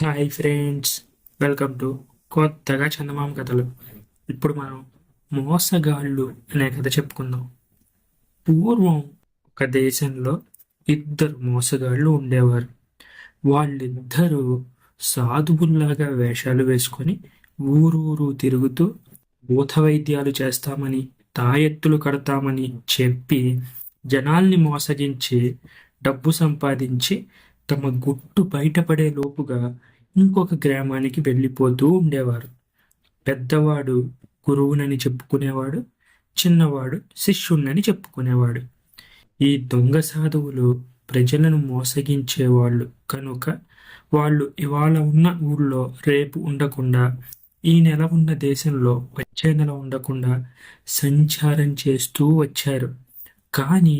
Hi friends, welcome to కొత్తగా చందమామ కథలు. ఇప్పుడు మనం మోసగాళ్ళు అనే కథ చెప్పుకుందాం. పూర్వం ఒక దేశంలో ఇద్దరు మోసగాళ్ళు ఉండేవారు. వాళ్ళిద్దరూ సాధువుల్లాగా వేషాలు వేసుకొని ఊరూరు తిరుగుతూ భూత వైద్యాలు చేస్తామని, తాయెత్తులు కడతామని చెప్పి జనాల్ని మోసగించి డబ్బు సంపాదించి తమ గుట్టు బయటపడే లోపుగా ఇంకొక గ్రామానికి వెళ్ళిపోతూ ఉండేవారు. పెద్దవాడు గురువునని చెప్పుకునేవాడు, చిన్నవాడు శిష్యుణ్ణని చెప్పుకునేవాడు. ఈ దొంగ సాధువులు ప్రజలను మోసగించేవాళ్ళు కనుక వాళ్ళు ఇవాళ ఉన్న ఊళ్ళో రేపు ఉండకుండా, ఈ నెల ఉన్న దేశంలో వచ్చే నెల ఉండకుండా సంచారం చేస్తూ వచ్చారు. కానీ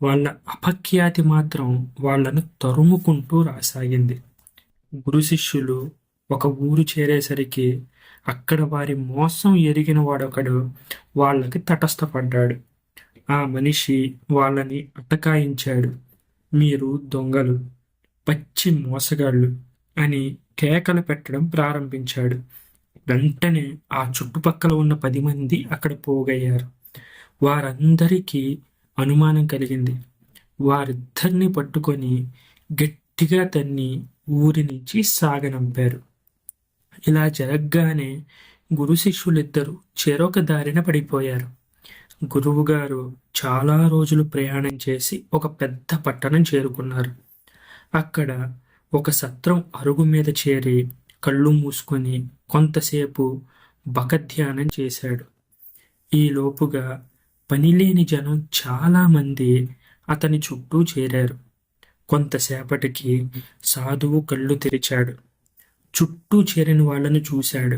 వాళ్ళ అపఖ్యాతి మాత్రం వాళ్ళను తరుముకుంటూ రాసాగింది. గురు శిష్యులు ఒక ఊరు చేరేసరికి అక్కడ వారి మోసం ఎరిగిన వాడొకడు వాళ్ళకి తటస్థపడ్డాడు. ఆ మనిషి వాళ్ళని అటకాయించాడు. మీరు దొంగలు, పచ్చి మోసగాళ్ళు అని కేకలు పెట్టడం ప్రారంభించాడు. వెంటనే ఆ చుట్టుపక్కల ఉన్న 10 మంది అక్కడ పోగయ్యారు. వారందరికీ అనుమానం కలిగింది. వారిద్దరిని పట్టుకొని గట్టిగా తన్ని ఊరి నుంచి సాగనంపారు. ఇలా జరగ్గానే గురు శిష్యులిద్దరూ చెరొక దారిన పడిపోయారు. గురువుగారు చాలా రోజులు ప్రయాణం చేసి ఒక పెద్ద పట్టణం చేరుకున్నారు. అక్కడ ఒక సత్రం అరుగు మీద చేరి కళ్ళు మూసుకొని కొంతసేపు బకధ్యానం చేశాడు. ఈలోపుగా పనిలేని జనం చాలామంది అతని చుట్టూ చేరారు. కొంతసేపటికి సాధువు కళ్ళు తెరిచాడు. చుట్టూ చేరిన వాళ్ళను చూశాడు.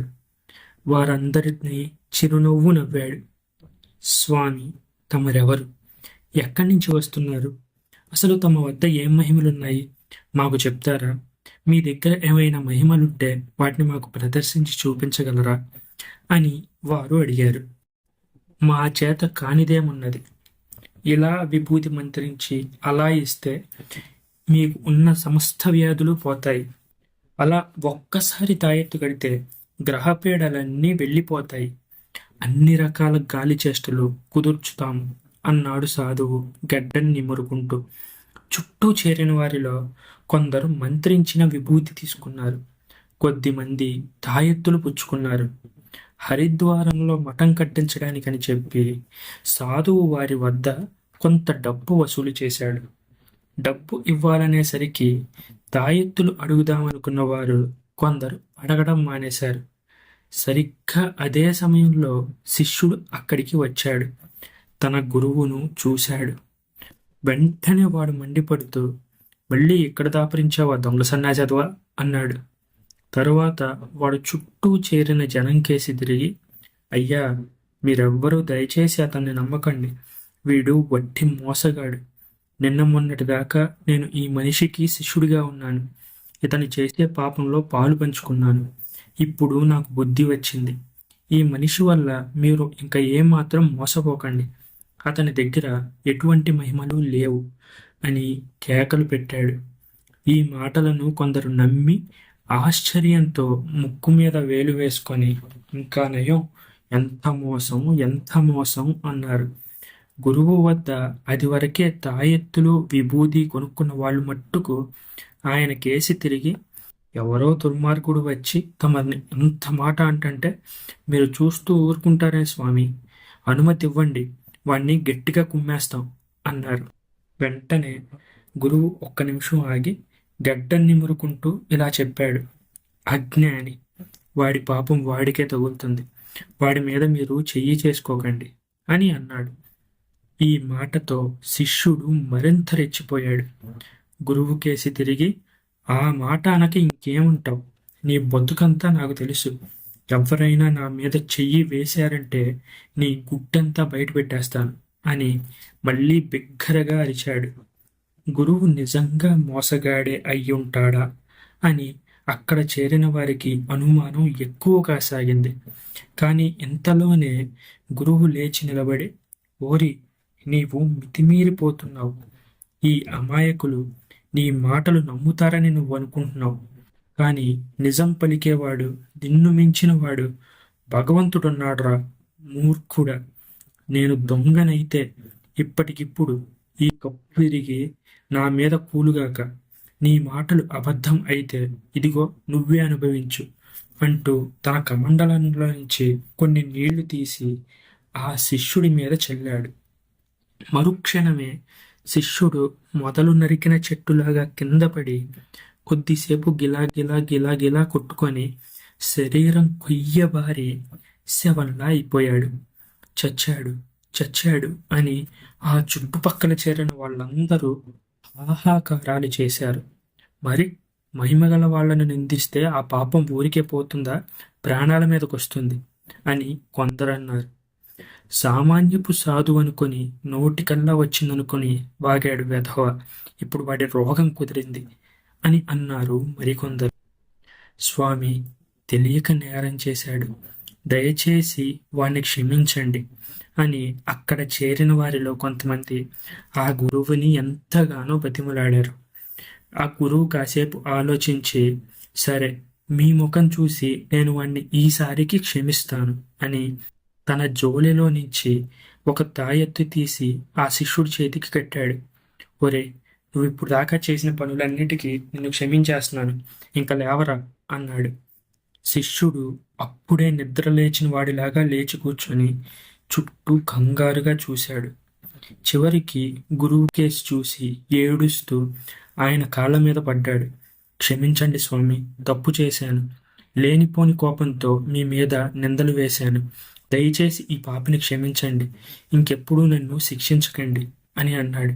వారందరినీ చిరునవ్వు నవ్వాడు. స్వామి, తమరెవరు? ఎక్కడి నుంచి వస్తున్నారు? అసలు తమ వద్ద ఏం మహిమలున్నాయి? మాకు చెప్తారా? మీ దగ్గర ఏమైనా మహిమలుంటే వాటిని మాకు ప్రదర్శించి చూపించగలరా అని వారు అడిగారు. మా చేత కానిదేమున్నది? ఇలా విభూతి మంత్రించి అలా ఇస్తే మీకు ఉన్న సమస్త వ్యాధులు పోతాయి. అలా ఒక్కసారి తాయెత్తు కడితే గ్రహపీడలన్నీ వెళ్ళిపోతాయి. అన్ని రకాల గాలి చేష్టలు కుదుర్చుతాము అన్నాడు సాధువు గడ్డం నిమురుకుంటూ. చుట్టూ చేరిన వారిలో కొందరు మంత్రించిన విభూతి తీసుకున్నారు. కొద్దిమంది తాయెత్తులు పుచ్చుకున్నారు. హరిద్వారంలో మఠం కట్టించడానికని చెప్పి సాధువు వారి వద్ద కొంత డబ్బు వసూలు చేశాడు. డబ్బు ఇవ్వాలనేసరికి తాయెత్తులు అడుగుదామనుకున్న వారు కొందరు అడగడం మానేశారు. సరిగ్గా అదే సమయంలో శిష్యుడు అక్కడికి వచ్చాడు. తన గురువును చూశాడు. వెంటనే వాడు మండిపడుతూ, మళ్ళీ ఇక్కడ దాపరించావా దొంగ సన్నాజాదువా అన్నాడు. తరువాత వాడు చుట్టూ చేరిన జనం కేసి తిరిగి, అయ్యా, మీరెవ్వరూ దయచేసి అతన్ని నమ్మకండి. వీడు వట్టి మోసగాడు. నిన్న మొన్నటిదాకా నేను ఈ మనిషికి శిష్యుడిగా ఉన్నాను. ఇతను చేసే పాపంలో పాలు పంచుకున్నాను. ఇప్పుడు నాకు బుద్ధి వచ్చింది. ఈ మనిషి వల్ల మీరు ఇంకా ఏమాత్రం మోసపోకండి. అతని దగ్గర ఎటువంటి మహిమలు లేవు అని కేకలు పెట్టాడు. ఈ మాటలను కొందరు నమ్మి ఆశ్చర్యంతో ముక్కు మీద వేలు వేసుకొని, ఇంకా నయం, ఎంత మోసం, ఎంత మోసం అన్నారు. గురువు వద్ద అది వరకే తాయెత్తులు విభూది కొనుక్కున్న వాళ్ళు మట్టుకు ఆయన కేసి తిరిగి, ఎవరో దుర్మార్గుడు వచ్చి తమని అంత మాట అంటంటే మీరు చూస్తూ ఊరుకుంటారే స్వామి, అనుమతి ఇవ్వండి, వాణ్ణి గట్టిగా కుమ్మేస్తాం అన్నారు. వెంటనే గురువు ఒక్క నిమిషం ఆగి గడ్డం నిమురుకుంటూ ఇలా చెప్పాడు. అజ్ఞాని, వాడి పాపం వాడికే తగులుతుంది. వాడి మీద మీరు చెయ్యి చేసుకోకండి అని అన్నాడు. ఈ మాటతో శిష్యుడు మరింత రెచ్చిపోయాడు. గురువు కేసి తిరిగి, ఆ మాట అనక ఇంకేముంటావు? నీ బతుకంతా నాకు తెలుసు. ఎవరైనా నా మీద చెయ్యి వేశారంటే నీ గుడ్డంతా బయట పెట్టేస్తాను అని మళ్ళీ బిగ్గరగా అరిచాడు. గురువు నిజంగా మోసగాడే అయ్యుంటాడా అని అక్కడ చేరిన వారికి అనుమానం ఎక్కువగా సాగింది. కానీ ఇంతలోనే గురువు లేచి నిలబడి, ఓరి, నీవు మితిమీరిపోతున్నావు. ఈ అమాయకులు నీ మాటలు నమ్ముతారని నువ్వు అనుకుంటున్నావు, కానీ నిజం పలికేవాడు, నిన్ను మించినవాడు భగవంతుడున్నాడురా మూర్ఖుడా. నేను దొంగనైతే ఇప్పటికిప్పుడు ఈ కప్పు విరిగి నా మీద కూలుగాక. నీ మాటలు అబద్ధం అయితే ఇదిగో నువ్వే అనుభవించు అంటూ తన కమండలంలో నుంచి కొన్ని నీళ్లు తీసి ఆ శిష్యుడి మీద చల్లాడు. మరుక్షణమే శిష్యుడు మొదలు నరికిన చెట్టులాగా కింద పడి కొద్దిసేపు గిలా గిలా గిలా గిలా కొట్టుకొని శరీరం కొయ్యబారి శవంలా అయిపోయాడు. చచ్చాడు చచ్చాడు అని ఆ చుట్టుపక్కల చేరిన వాళ్ళందరూ ఆహాకారాలు చేశారు. మరి మహిమగల వాళ్ళను నిందిస్తే ఆ పాపం ఊరికే పోతుందా, ప్రాణాల మీదకొస్తుంది అని కొందరన్నారు. సామాన్యపు సాధు అనుకొని నోటికల్లా వచ్చిందనుకొని వాగాడు వెధవ, ఇప్పుడు వాడి రోగం కుదిరింది అని అన్నారు మరికొందరు. స్వామి తెలియక నేరం చేశాడు, దయచేసి వాణ్ణి క్షమించండి అని అక్కడ చేరిన వారిలో కొంతమంది ఆ గురువుని ఎంతగానో బతిమలాడారు. ఆ గురువు కాసేపు ఆలోచించి, సరే మీ ముఖం చూసి నేను వాణ్ణి ఈసారికి క్షమిస్తాను అని తన జోలెలో నుంచి ఒక తాయెత్తు తీసి ఆ శిష్యుడి చేతికి కట్టాడు. ఒరే, నువ్వు ఇప్పుడు దాకా చేసిన పనులన్నిటికీ నిన్ను క్షమించేస్తున్నాను, ఇంకా లేవరా అన్నాడు. శిష్యుడు అప్పుడే నిద్ర లేచిన వాడిలాగా లేచి కూర్చొని చుట్టూ కంగారుగా చూశాడు. చివరికి గురువు కేసు చూసి ఏడుస్తూ ఆయన కాళ్ళ మీద పడ్డాడు. క్షమించండి స్వామి, తప్పు చేశాను. లేనిపోని కోపంతో మీ మీద నిందలు వేశాను. దయచేసి ఈ పాపిని క్షమించండి, ఇంకెప్పుడూ నన్ను శిక్షించకండి అని అన్నాడు.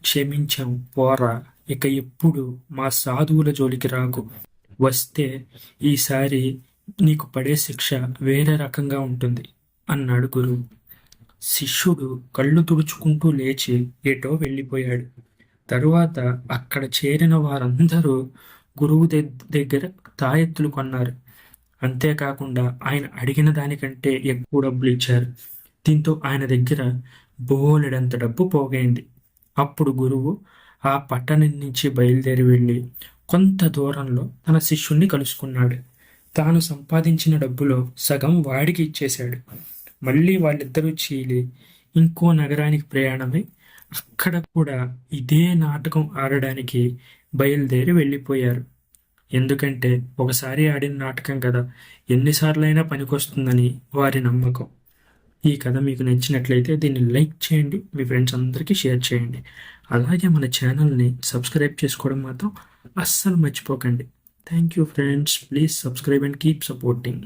క్షమించాం పోరా, ఇక ఎప్పుడు మా సాధువుల జోలికి రాకు. వస్తే ఈసారి నీకు పడే శిక్ష వేరే రకంగా ఉంటుంది అన్నాడు గురువు. శిష్యుడు కళ్ళు తుడుచుకుంటూ లేచి ఎటో వెళ్ళిపోయాడు. తరువాత అక్కడ చేరిన వారందరూ గురువు దగ్గర తాయెత్తులు కొన్నారు. అంతేకాకుండా ఆయన అడిగిన దానికంటే ఎక్కువ డబ్బులు ఇచ్చారు. దీంతో ఆయన దగ్గర బోలెడంత డబ్బు పోగైంది. అప్పుడు గురువు ఆ పట్టణం నుంచి బయలుదేరి వెళ్ళి కొంత దూరంలో తన శిష్యుణ్ణి కలుసుకున్నాడు. తాను సంపాదించిన డబ్బులో సగం వాడికి ఇచ్చేశాడు. మళ్ళీ వాళ్ళిద్దరూ చీలి ఇంకో నగరానికి ప్రయాణమై అక్కడ కూడా ఇదే నాటకం ఆడడానికి బయలుదేరి వెళ్ళిపోయారు. ఎందుకంటే ఒకసారి ఆడిన నాటకం కదా, ఎన్నిసార్లైనా పనికొస్తుందని వారి నమ్మకం. ఈ కథ మీకు నచ్చినట్లయితే దీన్ని లైక్ చేయండి, మీ ఫ్రెండ్స్ అందరికీ షేర్ చేయండి. అలాగే మన ఛానల్ని సబ్స్క్రైబ్ చేసుకోవడం మాత్రం అస్సలు మర్చిపోకండి. Thank you friends, please subscribe and keep supporting.